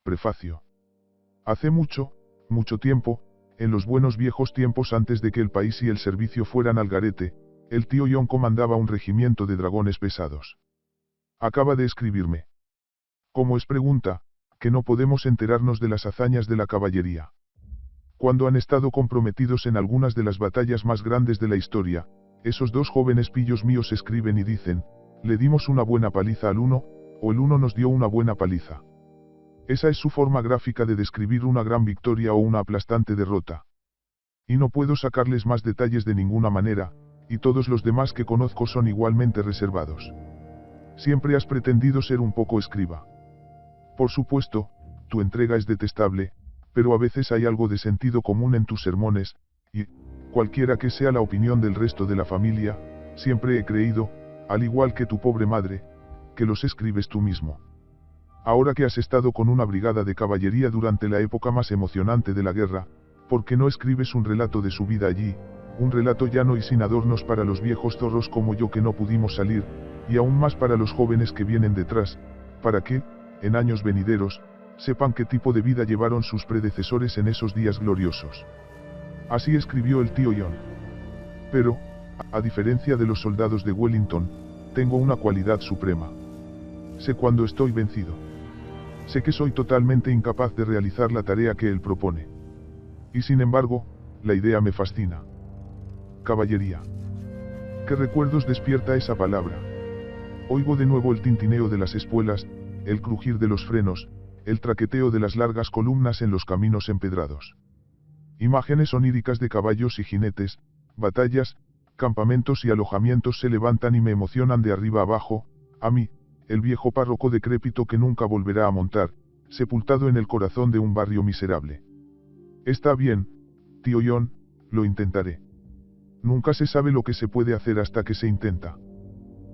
Prefacio. Hace mucho, mucho tiempo, en los buenos viejos tiempos antes de que el país y el servicio fueran al garete, el tío John comandaba un regimiento de dragones pesados. Acaba de escribirme. ¿Cómo es pregunta, que no podemos enterarnos de las hazañas de la caballería? Cuando han estado comprometidos en algunas de las batallas más grandes de la historia, esos dos jóvenes pillos míos escriben y dicen, le dimos una buena paliza al uno, o el uno nos dio una buena paliza. Esa es su forma gráfica de describir una gran victoria o una aplastante derrota. Y no puedo sacarles más detalles de ninguna manera, y todos los demás que conozco son igualmente reservados. Siempre has pretendido ser un poco escriba. Por supuesto, tu entrega es detestable, pero a veces hay algo de sentido común en tus sermones, y, cualquiera que sea la opinión del resto de la familia, siempre he creído, al igual que tu pobre madre, que los escribes tú mismo. Ahora que has estado con una brigada de caballería durante la época más emocionante de la guerra, ¿por qué no escribes un relato de su vida allí, un relato llano y sin adornos para los viejos zorros como yo que no pudimos salir, y aún más para los jóvenes que vienen detrás, para que, en años venideros, sepan qué tipo de vida llevaron sus predecesores en esos días gloriosos? Así escribió el tío John. Pero, a diferencia de los soldados de Wellington, tengo una cualidad suprema. Sé cuando estoy vencido. Sé que soy totalmente incapaz de realizar la tarea que él propone. Y sin embargo, la idea me fascina. Caballería. ¿Qué recuerdos despierta esa palabra? Oigo de nuevo el tintineo de las espuelas, el crujir de los frenos, el traqueteo de las largas columnas en los caminos empedrados. Imágenes oníricas de caballos y jinetes, batallas, campamentos y alojamientos se levantan y me emocionan de arriba abajo, a mí, el viejo párroco decrépito que nunca volverá a montar, sepultado en el corazón de un barrio miserable. Está bien, tío John, lo intentaré. Nunca se sabe lo que se puede hacer hasta que se intenta.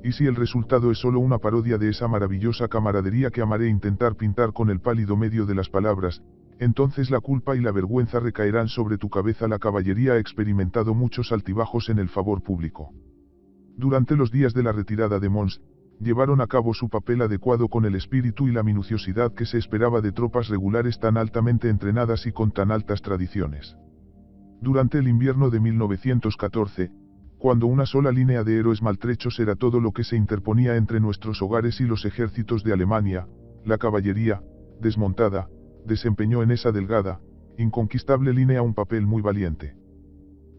Y si el resultado es solo una parodia de esa maravillosa camaradería que amaré intentar pintar con el pálido medio de las palabras, entonces la culpa y la vergüenza recaerán sobre tu cabeza. La caballería ha experimentado muchos altibajos en el favor público. Durante los días de la retirada de Mons, llevaron a cabo su papel adecuado con el espíritu y la minuciosidad que se esperaba de tropas regulares tan altamente entrenadas y con tan altas tradiciones. Durante el invierno de 1914, cuando una sola línea de héroes maltrechos era todo lo que se interponía entre nuestros hogares y los ejércitos de Alemania, la caballería, desmontada, desempeñó en esa delgada, inconquistable línea un papel muy valiente.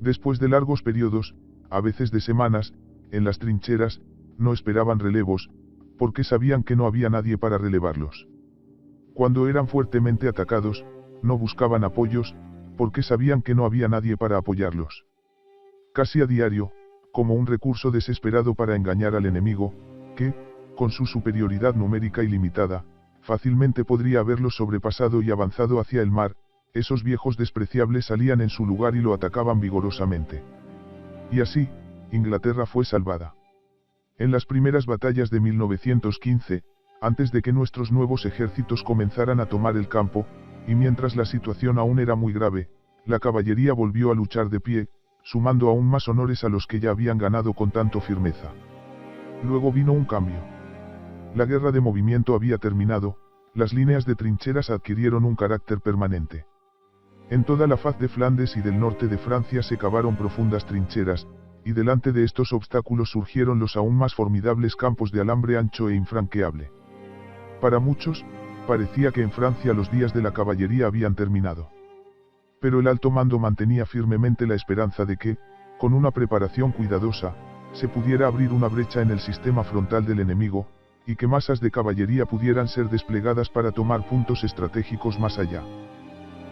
Después de largos periodos, a veces de semanas, en las trincheras, no esperaban relevos, porque sabían que no había nadie para relevarlos. Cuando eran fuertemente atacados, no buscaban apoyos, porque sabían que no había nadie para apoyarlos. Casi a diario, como un recurso desesperado para engañar al enemigo, que, con su superioridad numérica ilimitada, fácilmente podría haberlos sobrepasado y avanzado hacia el mar, esos viejos despreciables salían en su lugar y lo atacaban vigorosamente. Y así, Inglaterra fue salvada. En las primeras batallas de 1915, antes de que nuestros nuevos ejércitos comenzaran a tomar el campo, y mientras la situación aún era muy grave, la caballería volvió a luchar de pie, sumando aún más honores a los que ya habían ganado con tanto firmeza. Luego vino un cambio. La guerra de movimiento había terminado, las líneas de trincheras adquirieron un carácter permanente. En toda la faz de Flandes y del norte de Francia se cavaron profundas trincheras, y delante de estos obstáculos surgieron los aún más formidables campos de alambre ancho e infranqueable. Para muchos, parecía que en Francia los días de la caballería habían terminado. Pero el alto mando mantenía firmemente la esperanza de que, con una preparación cuidadosa, se pudiera abrir una brecha en el sistema frontal del enemigo, y que masas de caballería pudieran ser desplegadas para tomar puntos estratégicos más allá.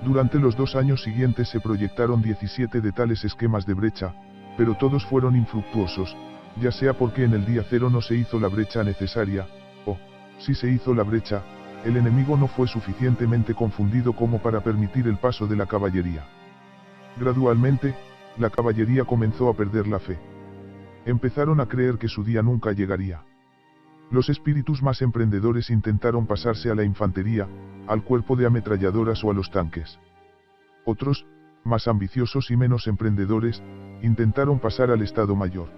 Durante los 2 años siguientes se proyectaron 17 de tales esquemas de brecha, pero todos fueron infructuosos, ya sea porque en el día cero no se hizo la brecha necesaria, o, si se hizo la brecha, el enemigo no fue suficientemente confundido como para permitir el paso de la caballería. Gradualmente, la caballería comenzó a perder la fe. Empezaron a creer que su día nunca llegaría. Los espíritus más emprendedores intentaron pasarse a la infantería, al cuerpo de ametralladoras o a los tanques. Otros, más ambiciosos y menos emprendedores, intentaron pasar al Estado Mayor.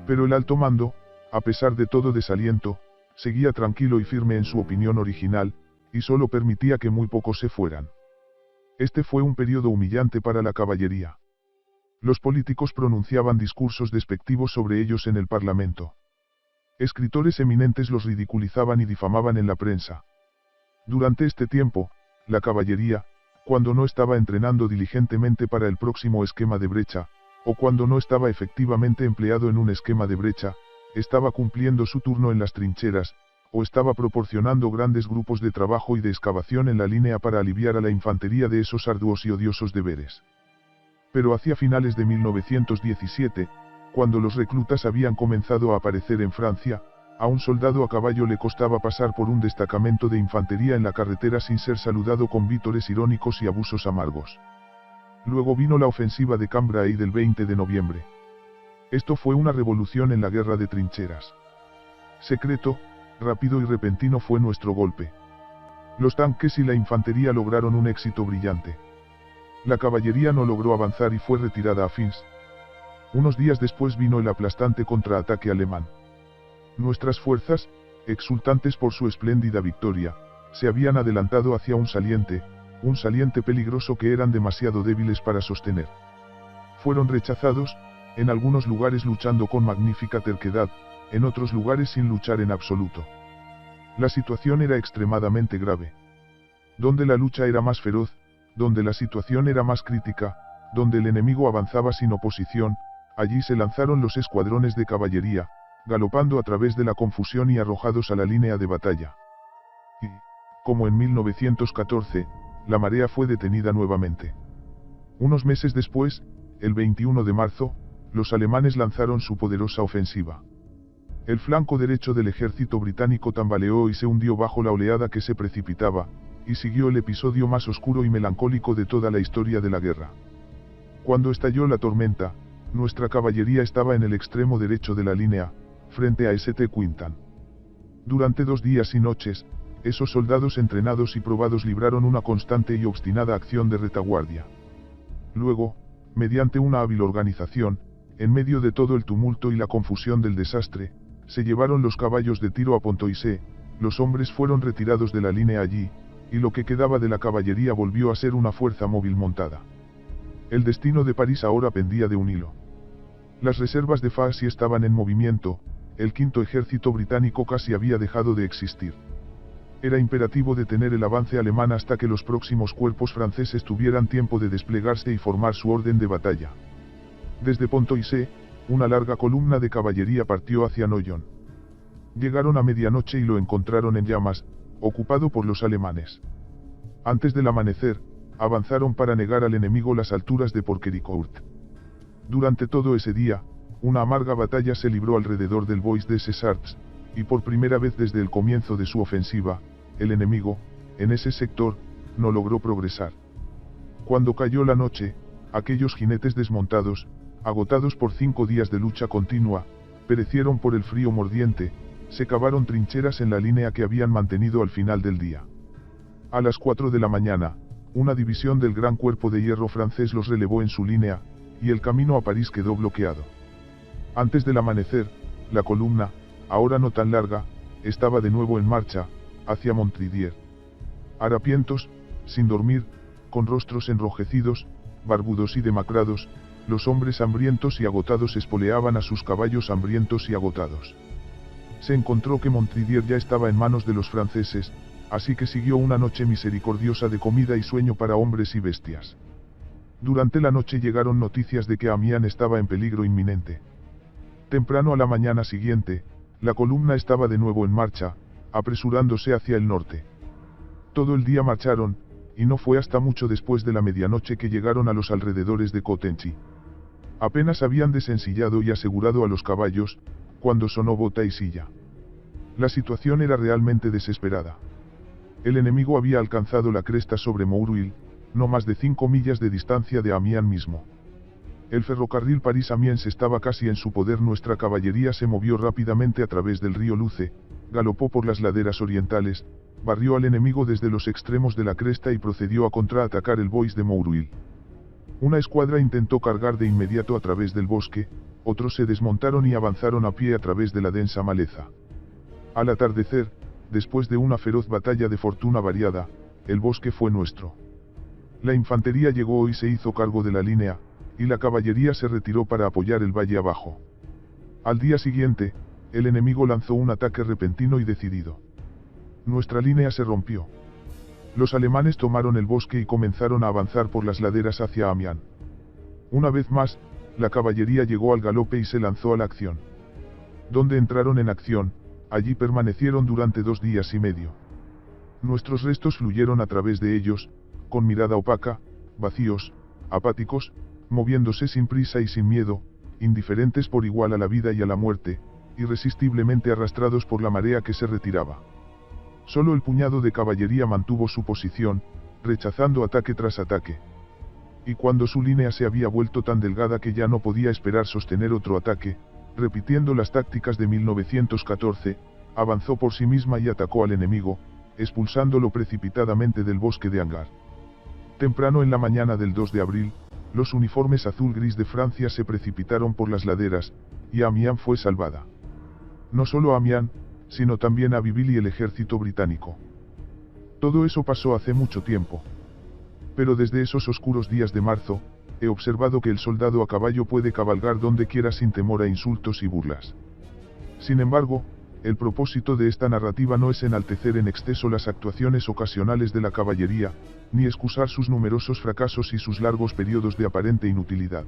Pero el alto mando, a pesar de todo desaliento, seguía tranquilo y firme en su opinión original, y solo permitía que muy pocos se fueran. Este fue un periodo humillante para la caballería. Los políticos pronunciaban discursos despectivos sobre ellos en el Parlamento. Escritores eminentes los ridiculizaban y difamaban en la prensa. Durante este tiempo, la caballería, cuando no estaba entrenando diligentemente para el próximo esquema de brecha, o cuando no estaba efectivamente empleado en un esquema de brecha, estaba cumpliendo su turno en las trincheras, o estaba proporcionando grandes grupos de trabajo y de excavación en la línea para aliviar a la infantería de esos arduos y odiosos deberes. Pero hacia finales de 1917, cuando los reclutas habían comenzado a aparecer en Francia, a un soldado a caballo le costaba pasar por un destacamento de infantería en la carretera sin ser saludado con vítores irónicos y abusos amargos. Luego vino la ofensiva de Cambrai del 20 de noviembre. Esto fue una revolución en la guerra de trincheras. Secreto, rápido y repentino fue nuestro golpe. Los tanques y la infantería lograron un éxito brillante. La caballería no logró avanzar y fue retirada a Fins. Unos días después vino el aplastante contraataque alemán. Nuestras fuerzas, exultantes por su espléndida victoria, se habían adelantado hacia un saliente peligroso que eran demasiado débiles para sostener. Fueron rechazados, en algunos lugares luchando con magnífica terquedad, en otros lugares sin luchar en absoluto. La situación era extremadamente grave. Donde la lucha era más feroz, donde la situación era más crítica, donde el enemigo avanzaba sin oposición, allí se lanzaron los escuadrones de caballería, galopando a través de la confusión y arrojados a la línea de batalla. Y, como en 1914, la marea fue detenida nuevamente. Unos meses después, el 21 de marzo, los alemanes lanzaron su poderosa ofensiva. El flanco derecho del ejército británico tambaleó y se hundió bajo la oleada que se precipitaba, y siguió el episodio más oscuro y melancólico de toda la historia de la guerra. Cuando estalló la tormenta, nuestra caballería estaba en el extremo derecho de la línea, frente a St. Quentin. Durante 2 días y noches, esos soldados entrenados y probados libraron una constante y obstinada acción de retaguardia. Luego, mediante una hábil organización, en medio de todo el tumulto y la confusión del desastre, se llevaron los caballos de tiro a Pontoise, los hombres fueron retirados de la línea allí, y lo que quedaba de la caballería volvió a ser una fuerza móvil montada. El destino de París ahora pendía de un hilo. Las reservas de Foch estaban en movimiento, el quinto ejército británico casi había dejado de existir. Era imperativo detener el avance alemán hasta que los próximos cuerpos franceses tuvieran tiempo de desplegarse y formar su orden de batalla. Desde Pontoise, una larga columna de caballería partió hacia Noyon. Llegaron a medianoche y lo encontraron en llamas, ocupado por los alemanes. Antes del amanecer, avanzaron para negar al enemigo las alturas de Porquericourt. Durante todo ese día, una amarga batalla se libró alrededor del Bois de Cesarts, y por primera vez desde el comienzo de su ofensiva, el enemigo, en ese sector, no logró progresar. Cuando cayó la noche, aquellos jinetes desmontados, agotados por 5 días de lucha continua, perecieron por el frío mordiente, se cavaron trincheras en la línea que habían mantenido al final del día. A las 4 de la mañana, una división del Gran Cuerpo de Hierro francés los relevó en su línea, y el camino a París quedó bloqueado. Antes del amanecer, la columna, ahora no tan larga, estaba de nuevo en marcha, hacia Montdidier. Harapientos, sin dormir, con rostros enrojecidos, barbudos y demacrados, los hombres hambrientos y agotados espoleaban a sus caballos hambrientos y agotados. Se encontró que Montdidier ya estaba en manos de los franceses, así que siguió una noche misericordiosa de comida y sueño para hombres y bestias. Durante la noche llegaron noticias de que Amiens estaba en peligro inminente. Temprano a la mañana siguiente, la columna estaba de nuevo en marcha, apresurándose hacia el norte. Todo el día marcharon, y no fue hasta mucho después de la medianoche que llegaron a los alrededores de Cotenchy. Apenas habían desensillado y asegurado a los caballos, cuando sonó bota y silla. La situación era realmente desesperada. El enemigo había alcanzado la cresta sobre Mouruil, no más de 5 millas de distancia de Amiens mismo. El ferrocarril París-Amiens estaba casi en su poder. Nuestra caballería se movió rápidamente a través del río Luce, galopó por las laderas orientales, barrió al enemigo desde los extremos de la cresta y procedió a contraatacar el Bois de Mouruil. Una escuadra intentó cargar de inmediato a través del bosque, otros se desmontaron y avanzaron a pie a través de la densa maleza. Al atardecer, después de una feroz batalla de fortuna variada, el bosque fue nuestro. La infantería llegó y se hizo cargo de la línea, y la caballería se retiró para apoyar el valle abajo. Al día siguiente, el enemigo lanzó un ataque repentino y decidido. Nuestra línea se rompió. Los alemanes tomaron el bosque y comenzaron a avanzar por las laderas hacia Amiens. Una vez más, la caballería llegó al galope y se lanzó a la acción. Donde entraron en acción, allí permanecieron durante 2 días y medio. Nuestros restos fluyeron a través de ellos, con mirada opaca, vacíos, apáticos, moviéndose sin prisa y sin miedo, indiferentes por igual a la vida y a la muerte, irresistiblemente arrastrados por la marea que se retiraba. Solo el puñado de caballería mantuvo su posición, rechazando ataque tras ataque. Y cuando su línea se había vuelto tan delgada que ya no podía esperar sostener otro ataque, repitiendo las tácticas de 1914, avanzó por sí misma y atacó al enemigo, expulsándolo precipitadamente del bosque de Angers. Temprano en la mañana del 2 de abril, los uniformes azul-gris de Francia se precipitaron por las laderas, y Amiens fue salvada. No solo Amiens, sino también Abbeville y el ejército británico. Todo eso pasó hace mucho tiempo. Pero desde esos oscuros días de marzo, he observado que el soldado a caballo puede cabalgar donde quiera sin temor a insultos y burlas. Sin embargo, el propósito de esta narrativa no es enaltecer en exceso las actuaciones ocasionales de la caballería, ni excusar sus numerosos fracasos y sus largos periodos de aparente inutilidad.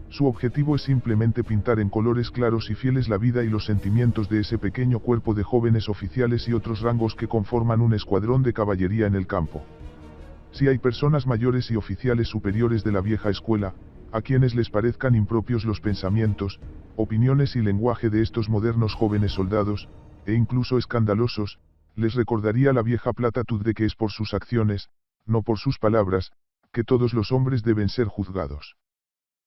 Su objetivo es simplemente pintar en colores claros y fieles la vida y los sentimientos de ese pequeño cuerpo de jóvenes oficiales y otros rangos que conforman un escuadrón de caballería en el campo. Si hay personas mayores y oficiales superiores de la vieja escuela, a quienes les parezcan impropios los pensamientos, opiniones y lenguaje de estos modernos jóvenes soldados, e incluso escandalosos, les recordaría la vieja platitud de que es por sus acciones, no por sus palabras, que todos los hombres deben ser juzgados.